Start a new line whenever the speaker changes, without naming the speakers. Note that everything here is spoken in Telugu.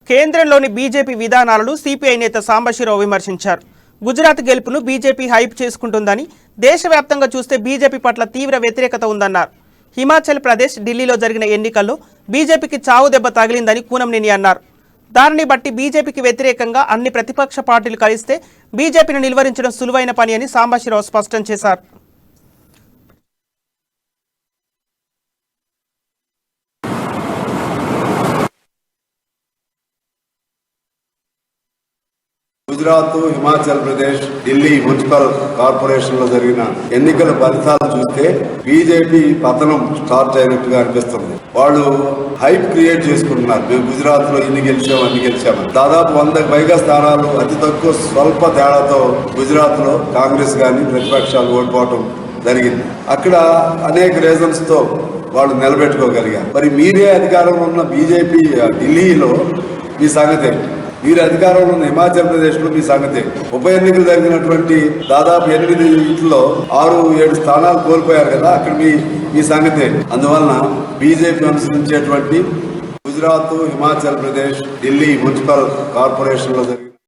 కేంద్రంలోని బీజేపీ విధానాలను సిపిఐ నేత సాంబశివరావు విమర్శించారు. గుజరాత్ గెలుపును బీజేపీ హైప్ చేసుకుంటుందని, దేశవ్యాప్తంగా చూస్తే బీజేపీ పట్ల తీవ్ర వ్యతిరేకత ఉందన్నారు. హిమాచల్ ప్రదేశ్, ఢిల్లీలో జరిగిన ఎన్నికల్లో బీజేపీకి చావు దెబ్బ తగిలిందని కూనంనేని అన్నారు. దానిని బట్టి బీజేపీకి వ్యతిరేకంగా అన్ని ప్రతిపక్ష పార్టీలు కలిస్తే బీజేపీని నిలువరించడం సులువైన పని అని సాంబశివరావు స్పష్టం చేశారు.
గుజరాత్, హిమాచల్ ప్రదేశ్, ఢిల్లీ మున్సిపల్ కార్పొరేషన్ లో జరిగిన ఎన్నికల ఫలితాలు చూస్తే బీజేపీ పతనం స్టార్ట్ అయినట్టుగా అనిపిస్తుంది. వాళ్ళు హైప్ క్రియేట్ చేసుకుంటున్నారు. మేము గుజరాత్ లో ఇన్ని గెలిచాము. దాదాపు 100కు పైగా స్థానాలు అతి తక్కువ స్వల్ప తేడాతో గుజరాత్ లో కాంగ్రెస్ గాని ప్రతిపక్షాలు ఓడిపోవటం జరిగింది. అక్కడ అనేక రీజన్స్ తో వాళ్ళు నిలబెట్టుకోగలిగారు. మరి మీరే అధికారంలో ఉన్న బీజేపీ ఢిల్లీలో మీ సంగతే, మీరు అధికారంలో ఉన్న హిమాచల్ ప్రదేశ్ లో మీ సంగతే. ఉప ఎన్నికలు జరిగినటువంటి దాదాపు 8 ఇంట్లో 6-7 స్థానాలు కోల్పోయారు కదా, అక్కడ మీ సంగతే. అందువలన బీజేపీ అనుసరించేటువంటి గుజరాత్, హిమాచల్ ప్రదేశ్, ఢిల్లీ మున్సిపల్ కార్పొరేషన్ లో జరిగిన